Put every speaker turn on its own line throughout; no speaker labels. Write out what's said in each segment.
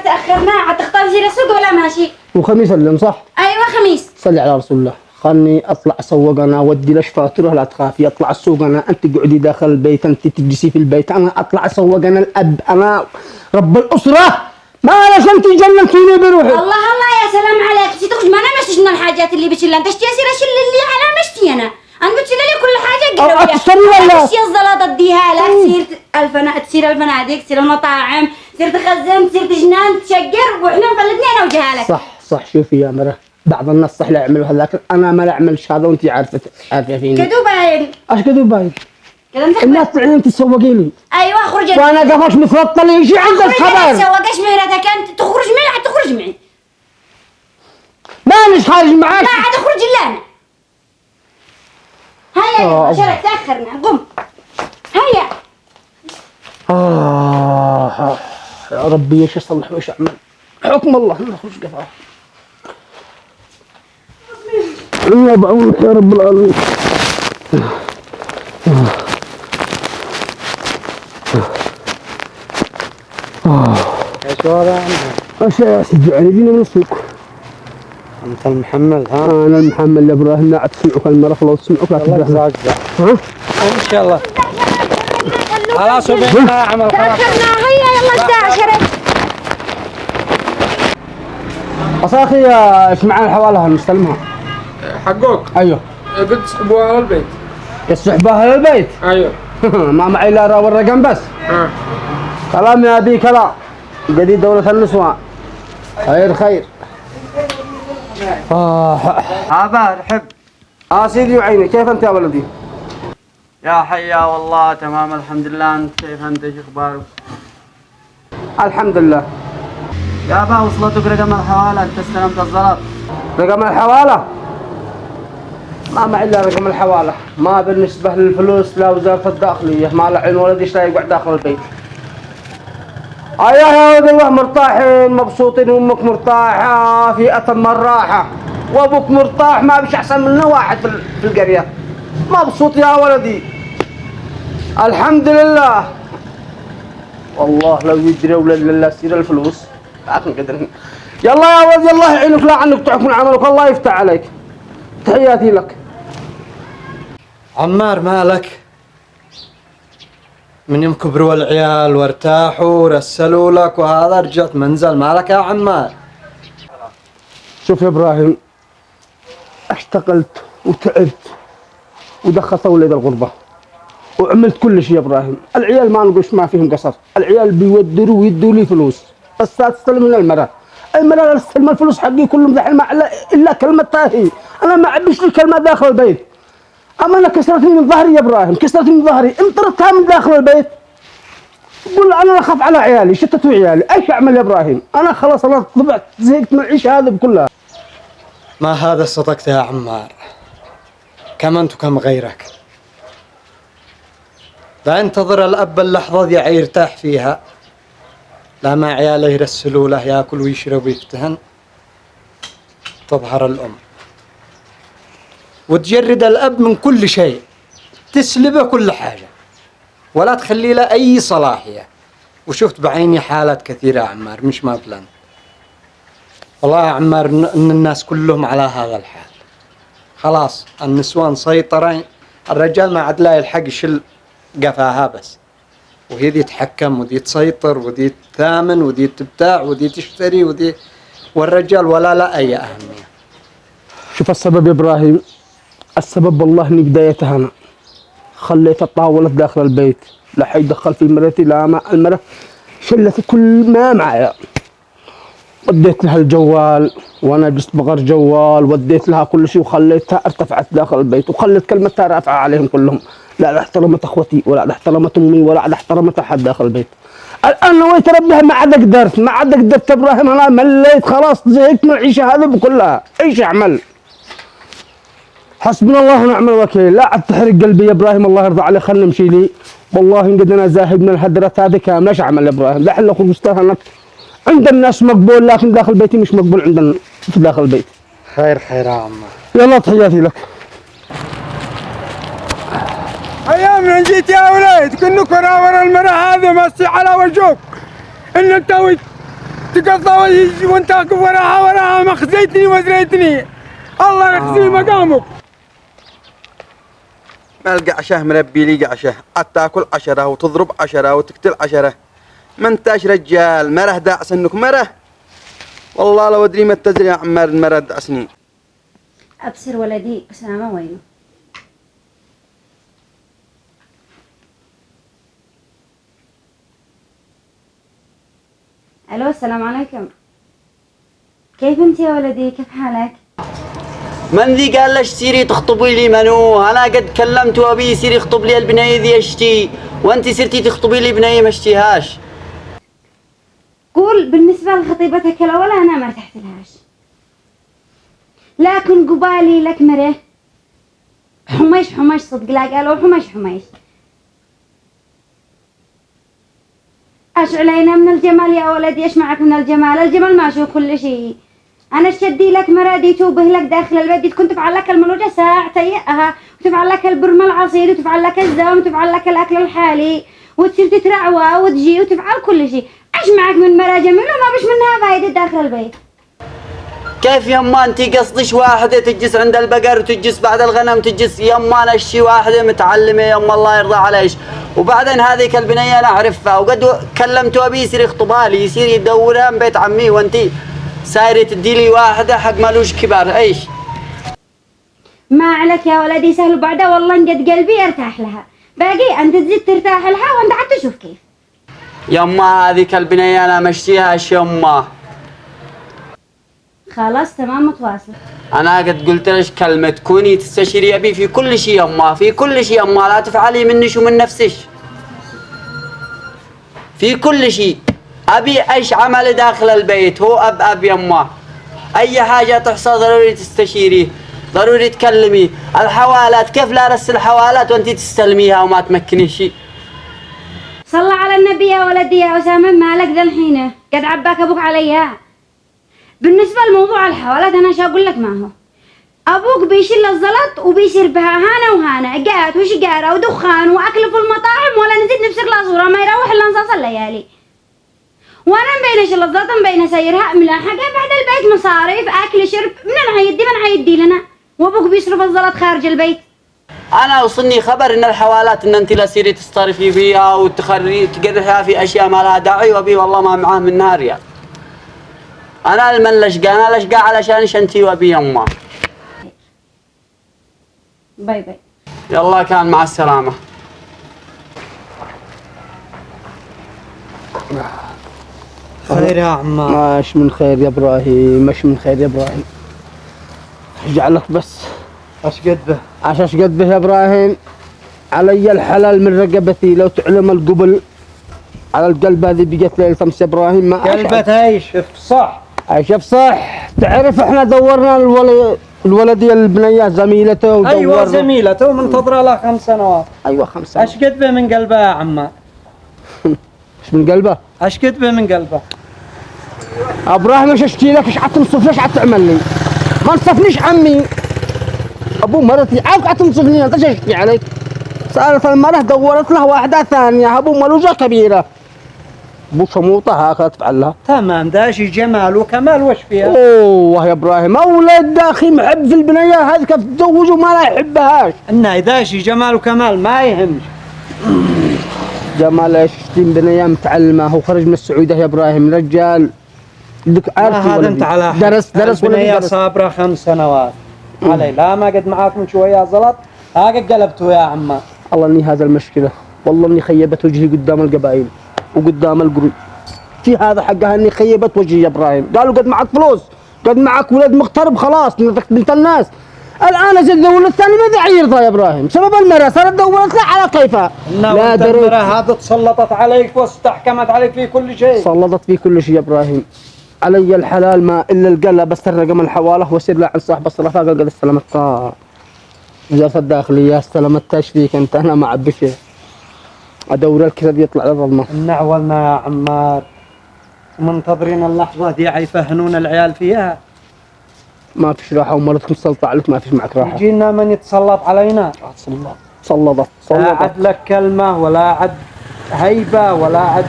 مالك تأخرنا؟ عتختار زي السوق ولا ماشي؟
وخميس اللي صح؟
أيوة خميس.
صلي على رسول الله. خلني اطلع اسوق انا ودي لش فاتوره لا تخافي اطلع السوق انا انت قعدي داخل البيت انت تجلسي في البيت انا اطلع اسوق انا الاب انا رب الاسره ما لك انت جننتيني بروحي.
الله يا سلام عليك تخرج ما انا مشتي شنو الحاجات اللي بتشيل انت اشتي اشيل اللي انا مشتي انا بتشيل لي كل حاجه
او تشتري ولا
اشياء الزلطه اديها لك تصير الفنادق تصير المطاعم تصير تخزن تصير تجنان تشقر واحنا مفلتني انا وجهها لك.
صح شوفي يا مره بعض الناس صح لا يعملوا هذا لكن انا ما اعملش هذا وانت عارفه فيني.
كذوب باين.
ايش كذوب باين؟
كذا انت
الناس تعلم تسوقي لي.
ايوه اخرج
وانا قفش متفطل يجي عندك خبر.
سوقش مهرتك انت تخرج معي تخرج معي.
مانيش خارج معاك.
لا عاد اخرج الا انا. هيا عشان تاخرنا قم. هيا.
يا ربي ايش اصلح وايش اعمل؟ حكم الله نخرج قفاه. الله بعونك يا رب العالمين.
ايش وضع
ايش يا سيدي علي جينا من السوق.
انت المحمد ها؟
انا المحمد ابراهيم لا تسمعوك المره خلاص تسمعوك لا
الله
ها؟
ان شاء الله خلاص وبيننا عمل خلاص.
هيا يلا الساعه شريت.
اصاخي ايش معنا الحواله نستلمها؟
حقوق
ايوه
قد تسحبوها للبيت.
يسحبها للبيت؟
ايوه
ما معي الا والرقم بس. كلام يا ابي كلام جديد دولة النسوان. خير
عباد حب
سيدي وعيني كيف انت يا ولدي؟
يا حيا والله تمام الحمد لله. انت كيف انت ايش اخبارك؟
الحمد لله.
يا با وصلتك رقم الحوالة انت استلمت الزلط؟
رقم الحوالة؟ ما معي الا رقم الحوالة. ما بالنسبة للفلوس لا وزارة الداخلية ما له عين ولدي ايش لا يقعد داخل البيت. يا ولدي مرتاحين مبسوطين وامك مرتاحة في اتم الراحة وابوك مرتاح ما بيش احسن منه واحد في القرية. مبسوط يا ولدي الحمد لله. والله لو يدري ولد لله سير الفلوس لكن قدر. يلا يا ولدي الله يعينك لا عنك تعرف من عملك الله يفتح عليك. تحياتي لك.
عمار مالك؟ من يوم كبروا العيال وارتاحوا ورسلوا لك وهذا رجعت منزل مالك يا عمار؟
شوف يا ابراهيم اشتغلت وتعبت ودخلت اولاد الغربه وعملت كل شيء يا ابراهيم. العيال ما نقولش ما فيهم قصر. العيال بيودروا ويدوا لي فلوس بس استلم من المراه لا استلم الفلوس حقي كلهم دحين ما الا كلمه تاهي. انا ما عبش لي كلمه داخل البيت. اما انا كسرتني من ظهري يا ابراهيم كسرتني من ظهري انطرتها من داخل البيت. قول انا اخاف على عيالي شتتوا عيالي ايش اعمل يا ابراهيم؟ انا خلاص انا طبعت زهقت من العيشه هذه بكلها.
ما هذا صدقت يا عمار كم انت وكم غيرك. لا انتظر الاب اللحظه دي يرتاح فيها لا ما عياله يرسلوا له ياكل ويشرب ويفتهن. تظهر الام وتجرد الاب من كل شيء تسلبه كل حاجه ولا تخلي له اي صلاحيه. وشفت بعيني حالات كثيره يا عمار مش ما بلان. والله يا عمار ان الناس كلهم على هذا الحال. خلاص النسوان سيطرين الرجال ما عاد لا يلحق يشل قفاها بس وهي دي تحكم ودي تسيطر ودي تثامن ودي تبتاع ودي تشتري ودي والرجال ولا لا اي اهميه.
شوف السبب يا ابراهيم السبب والله اني بدايتها انا خليت الطاوله داخل البيت لا حيدخل في مرتي لا ما المرة شلت كل ما معايا. وديت لها الجوال وانا جست بغر جوال وديت لها كل شيء وخليتها ارتفعت داخل البيت وخلت كلمتها رافعه عليهم كلهم. لا احترمت اخوتي ولا احترمت امي ولا احترمت احد داخل البيت. الان نويت اربيها ما عاد قدرت يا ابراهيم انا مليت خلاص زهقت من العيشه هذه بكلها. ايش اعمل؟ حسبنا الله ونعم الوكيل. لا عاد تحرق قلبي يا ابراهيم الله يرضى عليك خلنا نمشي لي. والله ان قد انا زاهد من الهدرات هذه كامله. ايش اعمل يا ابراهيم؟ لا الا اخرج استهنك عند الناس مقبول لكن داخل بيتي مش مقبول عندنا في داخل البيت.
خير يا عمار.
يلا تحياتي لك.
ايام من جيت يا وليد كنك ورا المرة هذه مسي على وجهك ان انت تقطع ويجي وانت وراها ما خزيتني وزريتني. الله يخزي مقامك.
ما القعشه مربي لي قعشه، تاكل 10 وتضرب 10 وتقتل 10. ما انتاش رجال، مره داعس انك مره. والله لو ادري ما تدري يا عمار المره دعسني.
ابصر ولدي اسامه وينه؟ الو السلام عليكم. كيف انت يا ولدي؟ كيف حالك؟
من ذي قال لك سيري تخطبي لي منو؟ انا قد كلمت ابي يصير يخطب لي البنيه ذي اشتي، وانت سرتي تخطبي لي بنيه ما اشتيهاش.
قول بالنسبة لخطيبتك الأولى أنا ما ارتحت لهاش، لكن قبالي لك مرة حميش صدق، لا قالوا حميش. ايش علينا من الجمال يا ولدي؟ ايش معك من الجمال؟ الجمال ما شو كل شيء. انا شدي لك مرادي توبه لك داخل البيت، كنت تفعل لك الملوجة ساعة تيئها، وتفعل لك البرمة العصير، وتفعل لك الزوم، وتفعل لك الاكل الحالي، وتصير تترعوى وتجي وتفعل كل شيء. ايش معك من مرا جميل وما بش منها فايدة داخل البيت؟
كيف يما انت قصدش واحده تجلس عند البقر وتجلس بعد الغنم تجلس؟ يما انا اشي واحده متعلمه يما الله يرضى عليش، وبعدين هذيك البنيه انا اعرفها وقد كلمت ابي يصير يخطبها لي، يصير يدورها من بيت عمي، وانت سايره تدي لي واحده حق مالوش كبار. ايش
ما عليك يا ولدي، سهل بعدها والله انقد قلبي ارتاح لها، باقي انت تزيد ترتاح لها وانت عاد تشوف كيف.
يما هذيك البنيه انا مشتيهاش يما.
خلاص تمام متواصل.
انا قد قلت لك كلمه تكوني تستشيري ابي في كل شيء يما، في كل شيء يما، لا تفعلي منش ومن نفسك في كل شيء. ابي ايش عمل داخل البيت هو اب يما، اي حاجه تحصل ضروري تستشيريه، ضروري تكلمي. الحوالات كيف لا رس الحوالات وانت تستلميها وما تمكني شيء؟
صلى على النبي يا ولدي يا أسامة، مالك ذا الحين قد عباك أبوك عليها. بالنسبة لموضوع الحوالات أنا شو أقول لك ما هو، أبوك بيشيل الزلط وبيصير بها هانا وهانا، قات وشقارة ودخان وأكل في المطاعم، ولا نزيد نفسك لا صورة ما يروح إلا نصاص الليالي. وأنا مبينة شيل الزلط مبينة سيرها ملاحقة بعد البيت، مصاريف أكل شرب، من حيدي لنا، وأبوك بيصرف الزلط خارج البيت.
انا وصلني خبر ان الحوالات ان انت لا سيري تصطرفي فيها تقرحيها في اشياء ما لها داعي، وابي والله ما معاه منها ريال. انا المن لشقى علشانش انت وابي يما.
باي باي.
يلا كان مع السلامه.
خير يا عمار.
ماش من خير يا ابراهيم، مش من خير يا ابراهيم. جعلك بس
ايش قد به؟
عشاش قد به يا ابراهيم، علي الحلال من رقبتي. لو تعلم القبل على القلب هذه بقت ليلة امس يا ابراهيم. ما
قلبتها ايش شفت صح؟
شوف صح. تعرف احنا دورنا الولدي البنيه زميلته ودورنا.
ايوه زميلته ومنتظره له 5 سنوات.
ايوه 5 سنوات.
ايش قد به من قلبه يا عمار؟
ايش من قلبه؟
ايش قد به من قلبه؟
ابراهيم ايش اشتي لك؟ ايش عتنصف؟ ليش عتعمل لي؟ ما نصفنيش عمي ابو مرتي، عارف عتنصفني انت؟ ايش اشتي عليك؟ سالت المرة دورت له واحدة ثانية ابو ملوجة كبيرة، ابو شموطة هكذا تفعلها.
تمام داشي جمال وكمال وش فيها؟
اوه يا ابراهيم اولاد اخي محب في البنية هذه، كيف تتزوج وما لا يحبهاش؟
انه داشي جمال وكمال ما يهمش.
جمال ايش اشتين بنية متعلمة، هو خرج من السعودية يا ابراهيم، رجال بدك عارف.
هذا انت على
درس
ولا صابرة 5 سنوات علي، لا ما قد معاك من شوية زلط هاك قلبته يا عمار.
الله اني هذا المشكلة، والله اني خيبت وجهي قدام القبائل وقدام القروي. في هذا حقها اني خيبت وجهي يا ابراهيم. قالوا قد معك فلوس، قد معك ولد مغترب، خلاص نترك بنت الناس. الان اجت الولد الثاني ماذا يرضى يا ابراهيم؟ سبب المرأة صارت دورت له على كيفها.
لا المرأة هذا تسلطت عليك واستحكمت عليك في كل شيء.
سلطت في كل شيء يا ابراهيم. علي الحلال ما الا القلب، بس رقم الحواله وسير له عن صاحب الصرافه. قال قد استلمت وزارة الداخلية استلمتهاش فيك انت، انا ما عبي شيء. ادور الكذب يطلع للظلمه.
نعولنا يا عمار، منتظرين اللحظة دي يفهنون العيال فيها.
ما فيش راحة ومرتكم تسلط عليك، ما فيش معك راحة.
يجينا من يتسلط علينا.
سلطت
لا عد لك كلمة ولا عد هيبة ولا عد.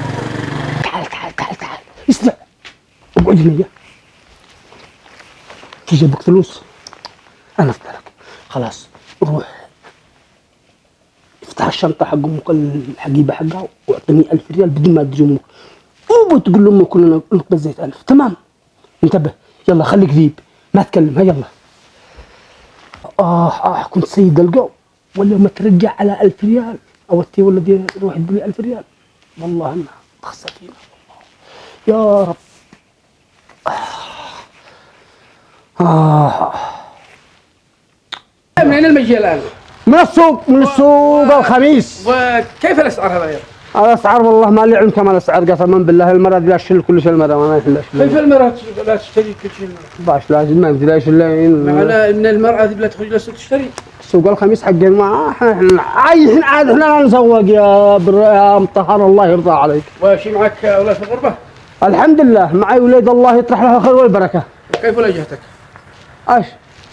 تعال اسمع، اقعد هنا تيجي ابوك فلوس انا افتح لك خلاص روح افتح الشنطة حق امك الحقيبة حقها واعطيني 1000 ريال بدون ما تجي امك وتقول لامك كلنا انك بزيت 1000 تمام انتبه يلا خليك ذيب ما تكلم ها يلا كنت سيد القو ولا ما ترجع على 1000 ريال او التي ولا روح ادي 1000 ريال والله انها تخسر فينا يا رب
من أين المجيء الآن؟
من السوق الخميس.
وكيف الأسعار هذا يا؟
الاسعار والله ما لي علم كم الاسعار قسما بالله المرأة لا تشيل كل شيء المرأة ما يحلش
كيف المرأة لا تشتري كل شيء؟
باش لازم ما بدي لا يشيل
معناه ان المرأة لا تخرج للسوق تشتري.
سوق الخميس حق ما احنا عايشين عاد احنا لا نسوق يا مطهر الله يرضى عليك.
وشي معك اولاد في الغربة؟
الحمد لله معي ولاد الله يطرح لها الخير والبركة.
كيف وجهتك؟
ايش؟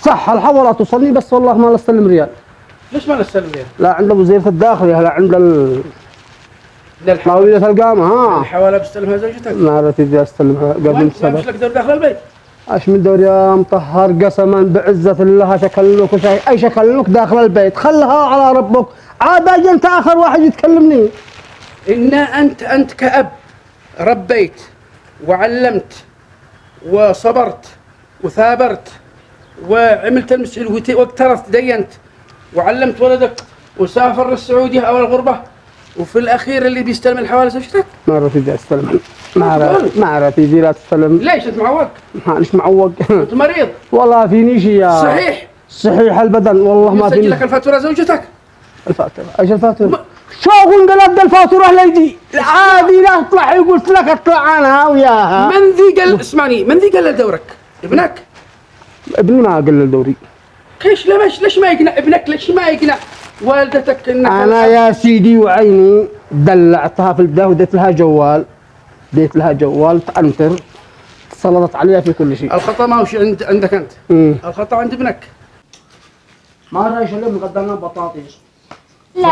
صح الحوالات توصلني بس والله ما نستلم ريال.
ليش ما نستلم ريال؟
لا عند وزيرة الداخلية لا عند حاوية القامة
الحوالة بستلمها زوجتك؟
ما رأيت بدي استلمها قبل
سنة. مش لك دور داخل البيت؟
ايش من دور يا مطهر قسما بعزة الله شكلك وشيء اي شكلك داخل البيت خلها على ربك عاد اجي انت اخر واحد يتكلمني.
ان انت كأب ربيت وعلمت وصبرت وثابرت وعملت المسؤول واقترضت دينت وعلمت ولدك وسافر للسعودية او الغربة وفي الاخير اللي بيستلم الحوالي زوجتك؟
ما رأيت بدي استلم ما رأيت يجي لا تستلم.
ليش انت معوق؟
مانيش معوق
انت مريض؟
والله فيني شيء يا صحيح البدن والله ما فيني.
يسجل لك الفاتورة زوجتك؟
الفاتورة ايش الفاتورة؟ شو قلت الفاتورة ليدي عادي لا اطلع قلت لك اطلع انا وياها.
من ذي قال اسمعني من ذي قلل دورك؟ ابنك؟
ابني ما قلل دوري.
ليش ما يقنع ابنك؟ ليش ما يقنع والدتك انك
انا يا سيدي وعيني دلعتها في البداية وديت لها جوال تأنتر سلطت عليها في كل شيء.
الخطأ ما هو شيء عندك انت. الخطأ عند ابنك.
ما رايش اليوم قدمنا بطاطس.
لا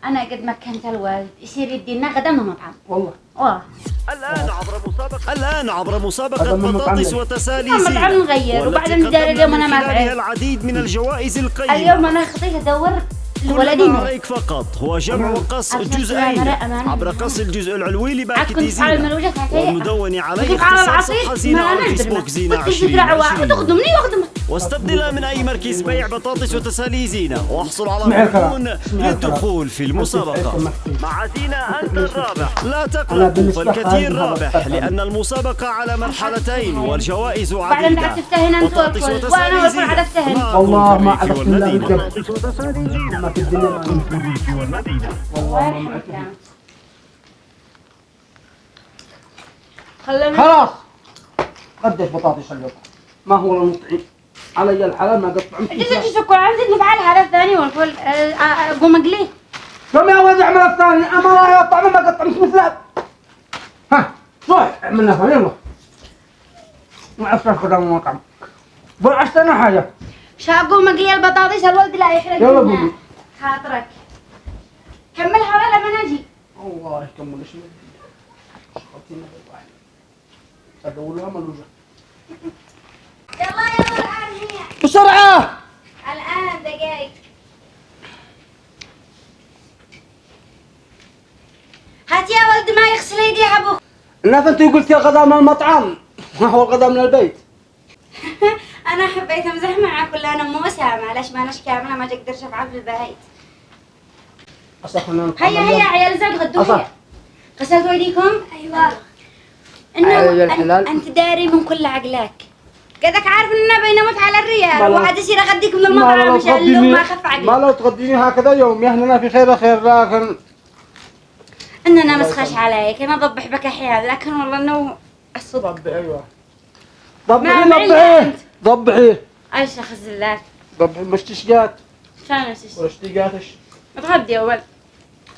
انا قد ما كنت الوالد يصير يدينا قدمنا مطعم
والله
الآن عبر مسابقة بطاطس وتسالي
مطعم نغير وبعدين ندير اليوم انا ما بعرف
العديد من الجوائز القيمة.
اليوم انا خطيت ادور
كل ما عليك فقط هو جمع وقص جزئين عبر قص الجزء العلوي لباكيت زينة والمدون عليه اختصار صفحة زينة على الفيسبوك زينة 2020 واستبدلها من أي مركز بيع بطاطس وتسالي زينة واحصل على كوبون للدخول في المسابقة. مع زينة أنت الرابح لا تقلق فالكثير رابح لأن المسابقة على مرحلتين والجوائز عديدة. بطاطس وتسالي زينة
والله ما عرفت إلا
في الدنيا
خلاص قديش بطاطس اليوم ما هو المطعم علي الحلال ما قطع
جزء السكر عايزين نفعل هذا الثاني والفل قوم اقليه.
كم يا ولد اعمل الثاني اما لا يقطع ما قطع مش مثل ها روح اعملنا ثاني يلا ما افتح قدام المطعم بعشت انا حاجه
قوم اقلي البطاطس الولد لا يحرق
يلا قومي
خاطرك كملها ولا لما نجي.
الله يكمل ايش ادورها ملوجه
يلا الان هي
بسرعه
الان دقايق. هات يا ولد ما يغسل يدي ابوك.
الناس انت قلت يا غدا من المطعم ما هو الغدا من البيت.
انا حبيت امزح معك ولا انا مو سامع ليش ما نش كامله ما تقدرش افعل في البيت. هيا عيال زاد غدوا هيا. غسلتوا ايديكم؟ ايوه. انت داري من كل عقلك. قدك عارف اننا بينموت على الريال وعاد يصير اغديك من المطعم مشان لو ما خف عقلي.
ما لو تغديني هكذا يوم يهننا في خير لكن
اننا مسخش عليك انا ضبح بك احيانا لكن والله انه الصدق.
ضبحي ايوه ضبحي
ايش اخزلك
ضبحي مش تشقات
شلون اسيس
ولا تشقاتش
اتغدي يا ولد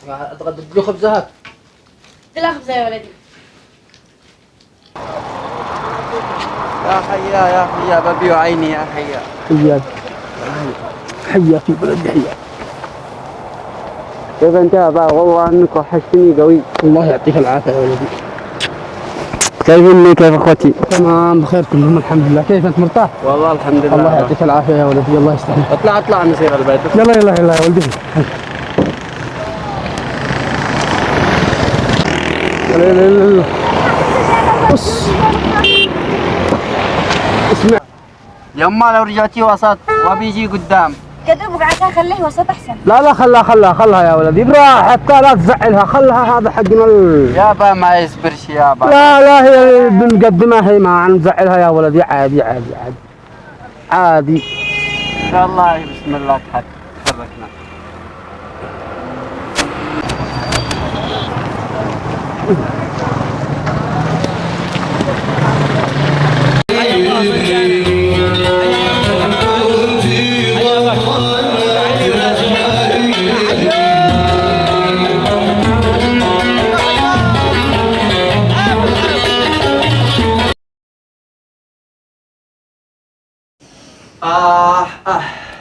اتغدى بدي خبزات
دلا خبزه يا ولدي.
يا حيا بابي وعيني يا حيا
حيا في بلدي حيا. كيف انت يا با والله انك وحشتني قوي. الله يعطيك العافيه يا ولدي. كيف اخوتي؟ تمام بخير كلهم الحمد لله. كيف انت مرتاح؟
والله الحمد لله.
الله يعطيك العافيه يا ولدي. الله يستحمل.
اطلع نسير البيت.
يلا يا ولدي. يلا. بص اسمع
يما لو رجعتي وسط وبيجي قدام.
كدربك عشان خليه وسط احسن.
لا خلها يا ولدي براحتك لا تزعلها. خلها هذا حقنا
يابا ما يصبرش يابا.
لا هي بنقدمها هي ما نزعلها يا ولدي. عادي.
والله بسم الله تحركنا.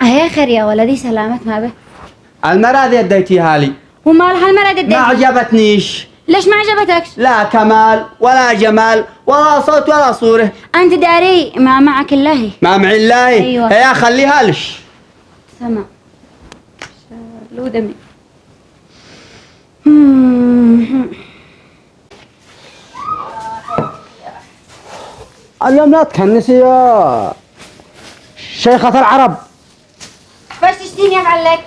يا خير يا ولدي سلامت ما به.
المرأة هذه اديتيها لي
ومالها المرأة
ما عجبتنيش.
ليش ما عجبتك؟
لا كمال ولا جمال ولا صوت ولا صورة.
انت داري ما معك الله.
ما معي الله.
أيوة.
هيا خليها لش.
سمع لو دمي.
اليوم لا تكنسي يا شيخة العرب.
باش تشتيني افعل لك؟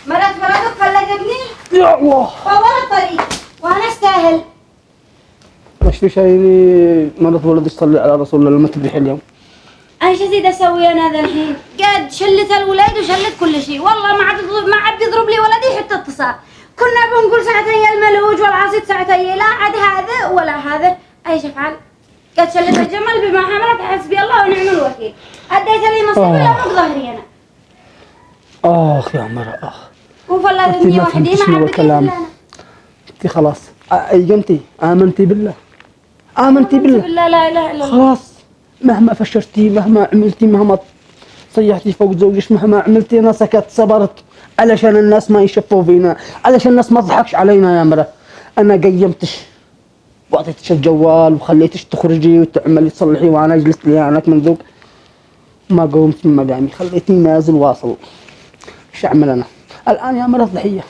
مرات مراتك فلقتني
يا الله
فور الطريق وانا استاهل.
مش في شيء مرة ولد يصلي على رسول الله لما تذبح اليوم.
ايش ازيد اسوي انا ذا الحين؟ قد شلت الولاد وشلت كل شيء. والله ما عاد يضرب لي ولدي حتى اتصال. كنا بنقول ساعتين الملوج والعصيد ساعتين لا عاد هذا ولا هذا. ايش افعل؟ قد شلت الجمل بما حملت حسبي الله ونعم الوكيل. اديت لي مصيبه لا فوق ظهري انا.
اخ يا مرة
وفلتني وحدي ما عاد
الكلام. انت خلاص ايقنتي امنتي بالله.
بالله لا اله الا الله.
خلاص مهما فشرتي مهما عملتي مهما صيحتي فوق زوجك مهما عملتي انا سكت صبرت علشان الناس ما يشفوا فينا علشان الناس ما تضحكش علينا يا مرة. انا قيمتش واعطيتش الجوال وخليتش تخرجي وتعملي تصلحي وانا جلست لي انا منذوق ما قومت من مقامي خليتني نازل واصل. ايش اعمل انا الان يا مرة ضحية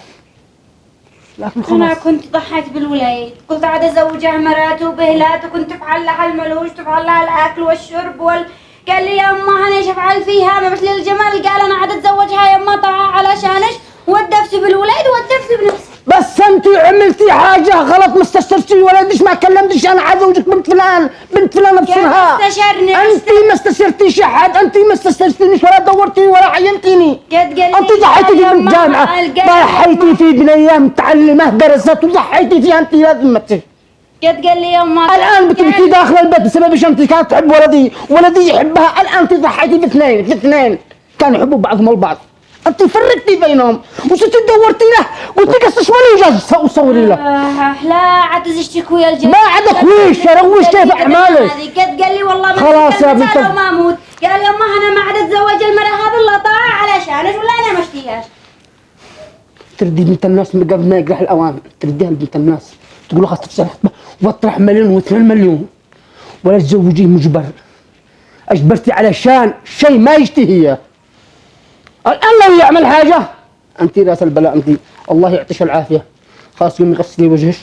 لكن خلاص.
انا كنت ضحيت بالولاد قلت عاد ازوجها مرات وبهلات وكنت افعل لها الملوش تفعل لها الاكل والشرب قال لي يا امه انا ايش افعل فيها ما مثل الجمال. قال انا عاد اتزوجها يا امه طاعه علشانش ودفت بالولاد ودفت بنفسي.
بس انت عملتي حاجة غلط ما استشرتي ولدش ما كلمتش انا عاد زوجك بنت فلان بسرها. انت ما استشرتيش احد. انت ما استشرتنيش ولا دورتي ولا عينتيني. انت ضحيتي في الجامعة ضحيتي في بنية متعلمة درست وضحيتي فيها. انت لازم
قد قال لي يا امه
الان بنتي داخل البيت بسببش انت كانت تحب ولدي يحبها. الان انت ضحيتي باثنين كانوا يحبوا بعضهم البعض. انت فرقتي بينهم وصرتي دورتي له قلت قصش ولا وصوري له.
لا عاد تشتكوا يا الجماعه.
ما عاد اخويش اروش كيف اعمالك.
قد قال لي والله
خلاص يا بنت
ما اموت. قال يا امه انا ما عاد اتزوج المراه هذه الا طاعه علشانش ولا انا ما اشتيهاش.
تردي بنت الناس من قبل ما يقرح الاوامر ترديها لبنت الناس تقول خلاص تفسح واطرح 1 و2 مليون ولا تزوجيه مجبر. اجبرتي علشان شيء ما يشتهيه. الان لو يعمل حاجه انت راس البلاء. انت الله يعطيش العافيه. خلاص قومي غسلي وجهك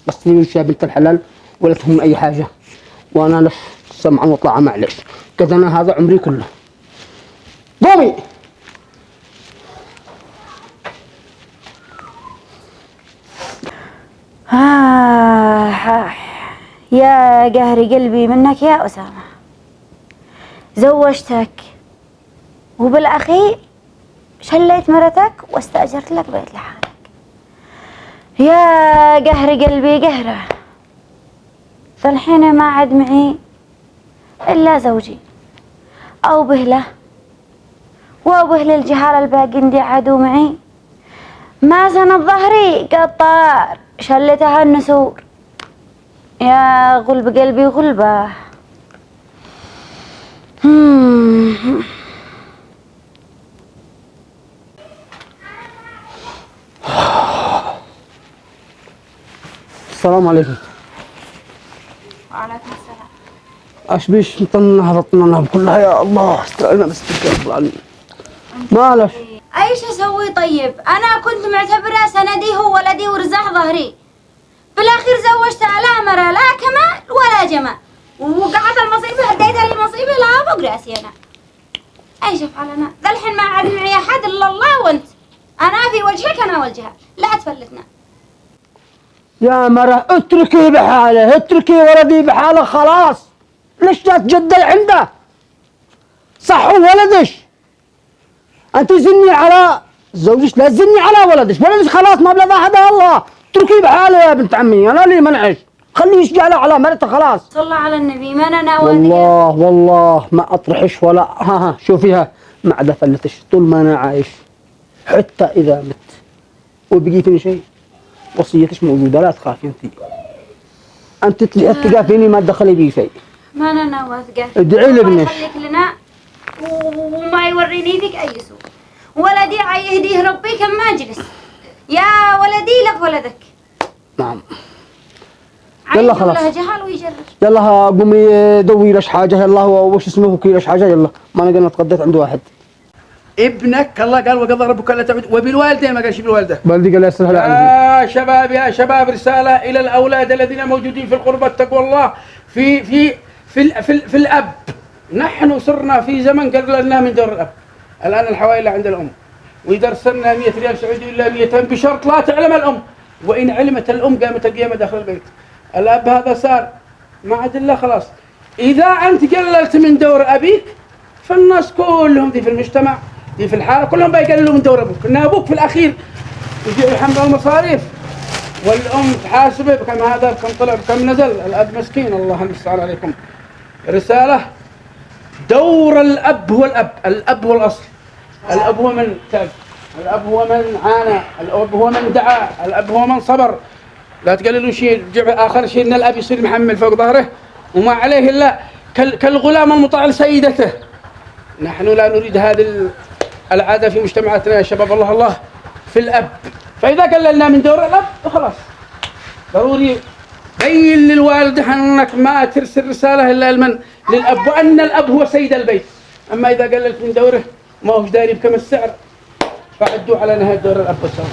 غسلي وجهك يا بنت الحلال ولا تهم اي حاجه وانا لك سمعا وطاعه معلش كذا انا هذا عمري كله. قومي.
يا قهر قلبي منك يا أسامة. زوجتك وبالأخير شليت مرتك واستأجرت لك بيت لحالك. يا قهر قلبي قهره. فالحين ما عاد معي إلا زوجي أو بهله وبهل الجهال الباقين دي عادوا معي. ما سند ظهري قطار شلتها النسور. يا غلب قلبي غلبه.
السلام عليكم.
وعليكم السلام.
اش بيش مطنها بطننا كلها يا الله استرنا بس رب العالمين. مالش؟
ايش اسوي طيب؟ انا كنت معتبره سندي هو ولدي ورزاح ظهري. بالاخير زوجتها لا مرة لا كمال ولا جمال. وقعت المصيبة هديتها المصيبة لا فوق راسي انا. ايش افعل انا؟ ذا الحين ما عاد معي احد الا الله وانت. انا في وجهك انا وجهها، لا تفلتنا.
يا مرة اتركي بحاله، اتركي ولدي بحاله خلاص. ليش لا تجدل عنده؟ صح ولدش. انت زني على زوجك، لا تزني على ولدش خلاص ما بلا هذا الله. اتركي بحاله يا بنت عمي، انا لي منعش. خليه يشجع على مرته خلاص.
صلى على النبي ما انا ناوي.
والله ما اطرحش ولا ها شوفيها ما عاد فلتش طول ما انا عايش. حتى اذا مت وبقي فيني شيء وصيتش موجوده، لا تخافي انت تقافيني ما تدخلي بي شيء.
ما انا ناوي اتقاف.
ادعي لي ابنك.
يخليك لنا وما يوريني فيك اي سوء. ولدي يهديه ربي كم ما اجلس. يا ولدي لك ولدك.
نعم. يلا خلاص.
عيد له جهال ويجرب.
يلا قومي دوي لش حاجه. يلا هو وش اسمه وكي لش حاجه. يلا ما انا قلنا تغديت عند واحد.
ابنك الله قال وقضى ربك الا تعبد وبالوالدين ما قالش بالوالده.
والدي قال يسهل عليك.
يا شباب رساله الى الاولاد الذين موجودين في القربة اتقوا الله في الاب. نحن صرنا في زمن قللنا من دور الاب. الان الحوائل عند الام، واذا ارسلنا 100 ريال سعودي الا 200 بشرط لا تعلم الام، وان علمت الام قامت القيامه داخل البيت. الاب هذا صار ما عاد الا خلاص. اذا انت قللت من دور ابيك فالناس كلهم دي في المجتمع دي في الحاره كلهم بيقللوا من دور ابوك. ان ابوك في الاخير يجي يحمل المصاريف والام تحاسبه بكم هذا بكم طلع بكم نزل. الاب مسكين الله المستعان عليكم. رساله دور الاب هو الاب هو الاصل. الاب هو من تعب، الاب هو من عانى، الاب هو من دعا، الاب هو من صبر. لا تقللوا شيء اخر شيء ان الاب يصير محمل فوق ظهره وما عليه الا كالغلام المطاع لسيدته. نحن لا نريد هذه العاده في مجتمعاتنا يا شباب. الله في الاب. فاذا قللنا من دور الاب خلاص ضروري بين للوالد انك ما ترسل رساله الا للاب، وان الاب هو سيد البيت. اما اذا قللت من دوره ما هوش داري بكم السعر فعدوا على نهايه دور الاب والسلام.